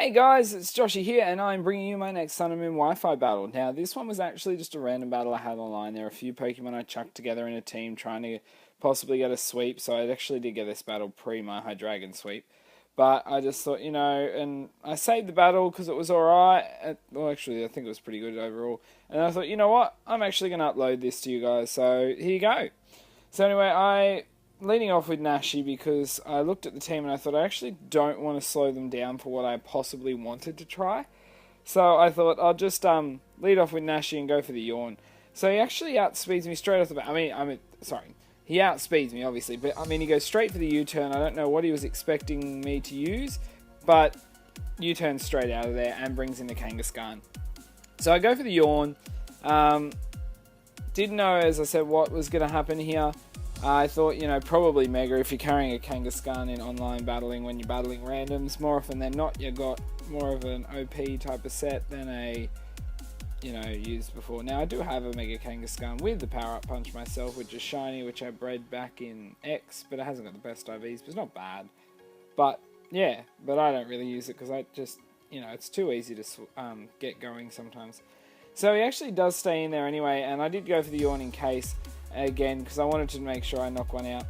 Hey guys, it's Joshy here, and I'm bringing you my next Sun and Moon Wi-Fi battle. Now, this one was actually just a random battle I had online. There are a few Pokemon I chucked together in a team trying to possibly get a sweep, so I actually did get this battle pre my Hydreigon sweep. But I just thought, and I saved the battle because it was alright. Well, actually, I think it was pretty good overall. And I thought, you know what? I'm actually going to upload this to you guys, so here you go. So anyway, leading off with Nashi because I looked at the team and I thought I actually don't want to slow them down for what I possibly wanted to try. So I thought I'll just lead off with Nashi and go for the yawn. So he actually outspeeds me straight off the bat. Sorry. He outspeeds me, obviously, but he goes straight for the U-turn. I don't know what he was expecting me to use, but U-turns straight out of there and brings in the Kangaskhan. So I go for the yawn. Didn't know, as I said, what was going to happen here. I thought, probably Mega if you're carrying a Kangaskhan in online battling when you're battling randoms. More often than not, you got more of an OP type of set than a, used before. Now, I do have a Mega Kangaskhan with the Power-Up Punch myself, which is shiny, which I bred back in X, but it hasn't got the best IVs, but it's not bad. But, yeah, but I don't really use it because I just, it's too easy to get going sometimes. So he actually does stay in there anyway, and I did go for the yawn in case, again, because I wanted to make sure I knock one out.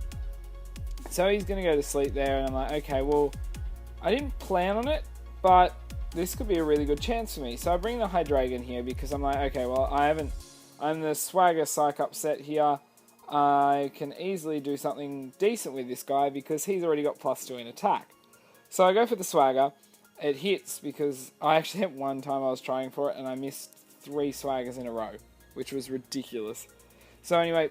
So he's going to go to sleep there, and I'm like, okay, well, I didn't plan on it, but this could be a really good chance for me. So I bring the Hydreigon here because I'm like, okay, well, I'm the Swagger Psych Up set here. I can easily do something decent with this guy because he's already got +2 in attack. So I go for the Swagger. It hits because I actually had one time I was trying for it and I missed 3 Swaggers in a row, which was ridiculous. So anyway,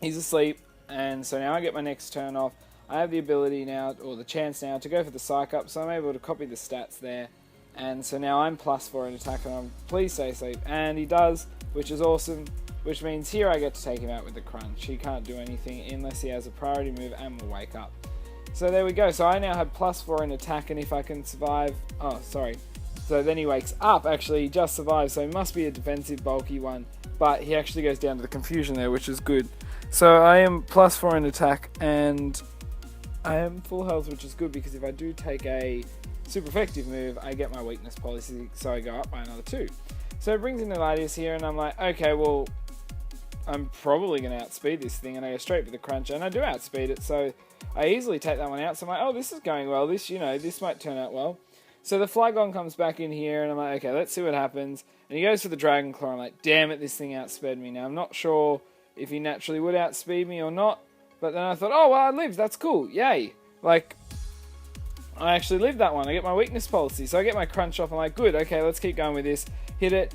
he's asleep, and so now I get my next turn off. I have the ability now, or the chance now, to go for the Psych Up, so I'm able to copy the stats there. And so now I'm +4 in attack, and I'm please stay asleep. And he does, which is awesome, which means here I get to take him out with the Crunch. He can't do anything unless he has a priority move and will wake up. So there we go. So I now have +4 in attack, and if I can survive... Oh, sorry. So then he wakes up, actually, he just survives, so he must be a defensive, bulky one. But he actually goes down to the confusion there, which is good. So I am +4 in attack, and I am full health, which is good, because if I do take a super effective move, I get my weakness policy, so I go up by another 2. So it brings in the Latias here, and I'm like, okay, well, I'm probably going to outspeed this thing, and I go straight for the Crunch, and I do outspeed it, so I easily take that one out. So I'm like, oh, this is going well, this might turn out well. So the Flygon comes back in here, and I'm like, okay, let's see what happens. And he goes for the Dragon Claw. I'm like, damn it, this thing outsped me. Now, I'm not sure if he naturally would outspeed me or not. But then I thought, oh, well, I lived. That's cool. Yay. Like, I actually lived that one. I get my weakness policy. So I get my Crunch off. I'm like, good. Okay, let's keep going with this. Hit it.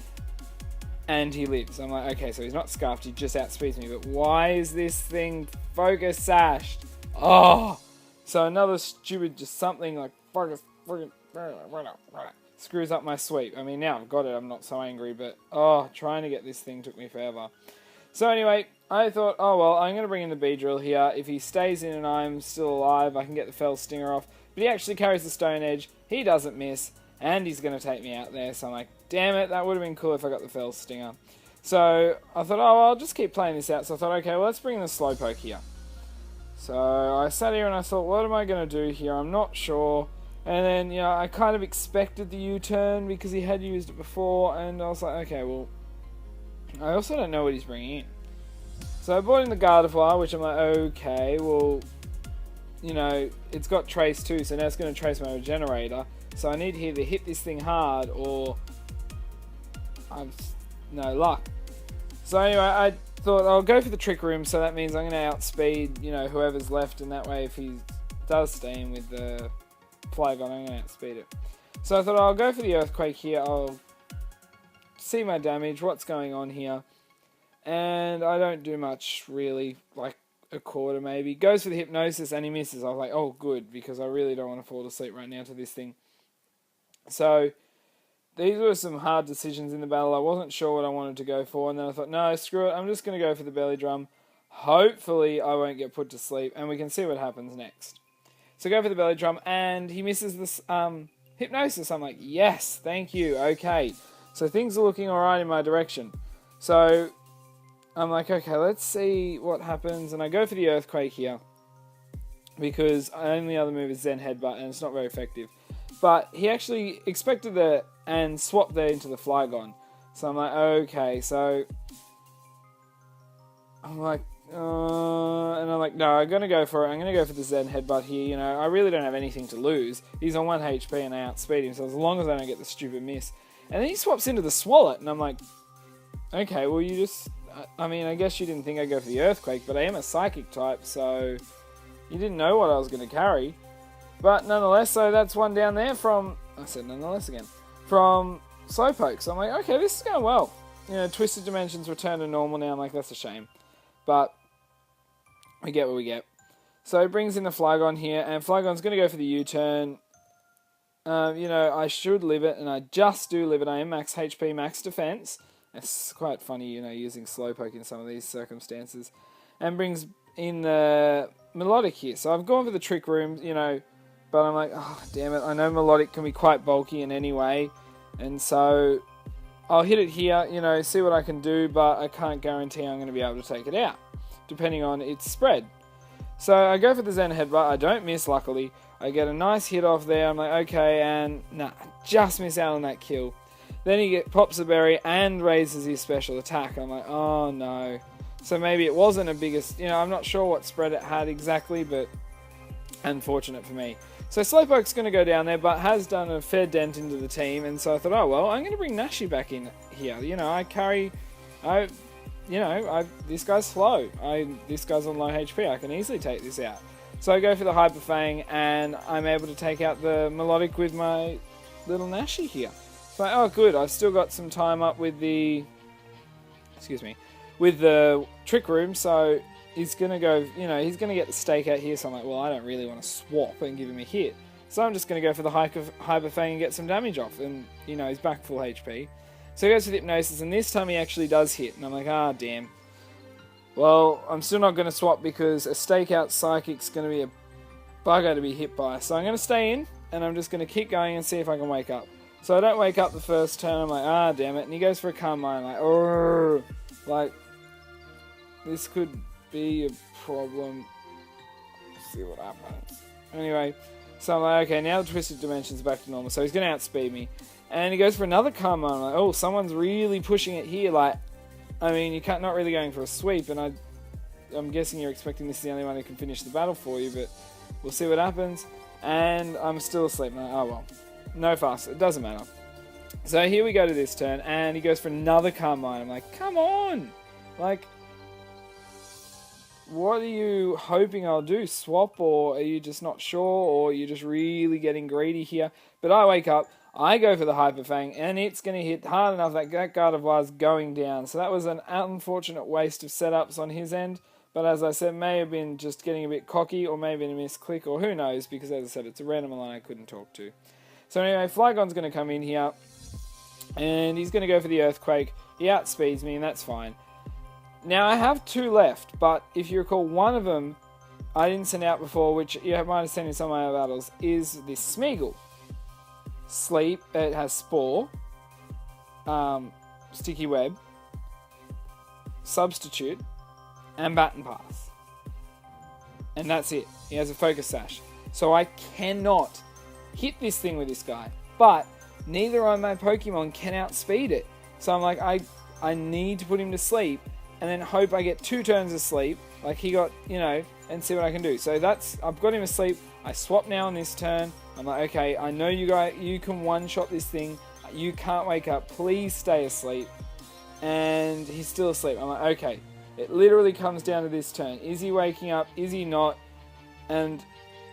And he lives. I'm like, okay, so he's not scuffed. He just outspeeds me. But why is this thing focus sashed? Oh. So another stupid just something like focus screws up my sweep. I mean, now I've got it, I'm not so angry, but trying to get this thing took me forever. So anyway, I thought, oh well, I'm going to bring in the Beedrill here. If he stays in and I'm still alive, I can get the Fell Stinger off. But he actually carries the Stone Edge, he doesn't miss, and he's going to take me out there. So I'm like, damn it, that would have been cool if I got the Fell Stinger. So I thought, oh well, I'll just keep playing this out. So I thought, okay, well, let's bring in the Slowpoke here. So I sat here and I thought, what am I going to do here? I'm not sure. And then, I kind of expected the U-turn because he had used it before, and I was like, okay, well, I also don't know what he's bringing in. So I bought in the Gardevoir, which I'm like, okay, well, it's got Trace too, so now it's going to trace my Regenerator. So I need to either hit this thing hard or I've no luck. So anyway, I thought I'll go for the Trick Room, so that means I'm going to outspeed, whoever's left, and that way if he does stay in with the Flygon, I'm going to outspeed it. So I thought I'll go for the Earthquake here. I'll see my damage, what's going on here. And I don't do much, really, like a quarter maybe. Goes for the Hypnosis and he misses. I was like, oh good, because I really don't want to fall asleep right now to this thing. So these were some hard decisions in the battle. I wasn't sure what I wanted to go for. And then I thought, no, screw it. I'm just going to go for the Belly Drum. Hopefully I won't get put to sleep. And we can see what happens next. So go for the Belly Drum, and he misses this Hypnosis. I'm like, yes, thank you, okay. So things are looking alright in my direction. So I'm like, okay, let's see what happens. And I go for the Earthquake here, because my only other move is Zen Headbutt, and it's not very effective. but he actually expected the and swapped there into the Flygon. So I'm like, okay, so I'm like, and I'm like, no, I'm gonna go for it. I'm gonna go for the Zen Headbutt here. You know, I really don't have anything to lose. He's on 1 HP and I outspeed him, so as long as I don't get the stupid miss. And then he swaps into the Swalot, and I'm like, okay, well you just, I mean, I guess you didn't think I'd go for the Earthquake, but I am a Psychic type, so you didn't know what I was gonna carry. But nonetheless, so that's one down there from, I said nonetheless again, from Slowpoke. So I'm like, okay, this is going well. You know, Twisted Dimensions return to normal now. I'm like, that's a shame. But we get what we get. So it brings in the Flygon here, and Flygon's going to go for the U-turn. You know, I should live it, and I just do live it. I am max HP, max defense. It's quite funny, you know, using Slowpoke in some of these circumstances. And brings in the Melodic here. So I've gone for the Trick Room, you know, but I'm like, oh, damn it. I know Melodic can be quite bulky in any way. And so I'll hit it here, you know, see what I can do, but I can't guarantee I'm going to be able to take it out, depending on its spread. So I go for the Zen Headbutt. I don't miss, luckily. I get a nice hit off there. I'm like, okay, and nah, just miss out on that kill. Then he pops a berry and raises his special attack. I'm like, oh no. So maybe it wasn't a biggest, you know, I'm not sure what spread it had exactly, but unfortunate for me. So Slowpoke's going to go down there, but has done a fair dent into the team, and so I thought, oh well, I'm going to bring Nashi back in here. You know, this guy's slow. This guy's on low HP. I can easily take this out. So I go for the Hyper Fang, and I'm able to take out the Melodic with my little Nashi here. So, oh good, I've still got some time up with the, with the Trick Room, so he's going to go, you know, he's going to get the stake out here, so I'm like, well, I don't really want to swap and give him a hit. So I'm just going to go for the Hyper Fang and get some damage off, and, you know, he's back full HP. So he goes with Hypnosis, and this time he actually does hit, and I'm like, ah, damn. Well, I'm still not going to swap because a stakeout Psychic's going to be a bugger to be hit by. So I'm going to stay in, and I'm just going to keep going and see if I can wake up. So I don't wake up the first turn, I'm like, ah, damn it. And he goes for a Calm Mind, like, oh, like, this could be a problem. Let's see what happens. Anyway, so I'm like, okay, now the Twisted Dimension's back to normal. So he's going to outspeed me. And he goes for another Calm Mind. I'm like, oh, someone's really pushing it here. Like, I mean, you're not really going for a sweep. And I'm guessing you're expecting this is the only one who can finish the battle for you. But we'll see what happens. And I'm still asleep. Like, oh, well. No fuss. It doesn't matter. So here we go to this turn. And he goes for another Calm Mind. I'm like, come on. Like, what are you hoping I'll do? Swap, or are you just not sure, or are you just really getting greedy here? But I wake up, I go for the Hyper Fang, and it's going to hit hard enough that Gardevoir's going down. So that was an unfortunate waste of setups on his end, but as I said, may have been just getting a bit cocky, or maybe a misclick, or who knows, because as I said, it's a random line I couldn't talk to. So anyway, Flygon's going to come in here, and he's going to go for the Earthquake. He outspeeds me, and that's fine. Now, I have 2 left, but if you recall, one of them I didn't send out before, which you might have seen in some of my battles, is this Smeagol. Sleep, it has Spore, Sticky Web, Substitute, and Baton Pass. And that's it. He has a Focus Sash. So I cannot hit this thing with this guy, but neither of my Pokemon can outspeed it. So I'm like, I need to put him to sleep, and then hope I get 2 turns of sleep, like he got, you know, and see what I can do. So that's, I've got him asleep. I swap now on this turn. I'm like, okay, I know you can one-shot this thing. You can't wake up. Please stay asleep. And he's still asleep. I'm like, okay. It literally comes down to this turn. Is he waking up? Is he not? And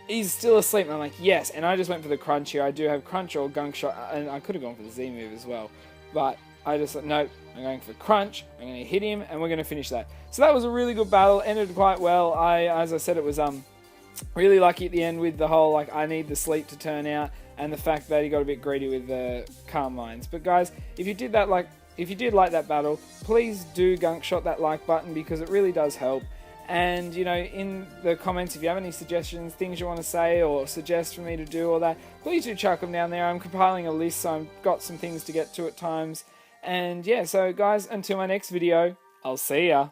he's still asleep. And I'm like, yes. And I just went for the Crunch here. I do have Crunch or Gunk Shot. And I could have gone for the Z move as well. But I just thought, nope, I'm going for Crunch, I'm going to hit him, and we're going to finish that. So that was a really good battle, ended quite well. As I said, it was really lucky at the end with the whole, like, I need the sleep to turn out, and the fact that he got a bit greedy with the Calm Minds. But guys, if you did like that battle, please do Gunk Shot that like button, because it really does help. And, you know, in the comments, if you have any suggestions, things you want to say or suggest for me to do or that, please do chuck them down there. I'm compiling a list, so I've got some things to get to at times. And yeah, so guys, until my next video, I'll see ya.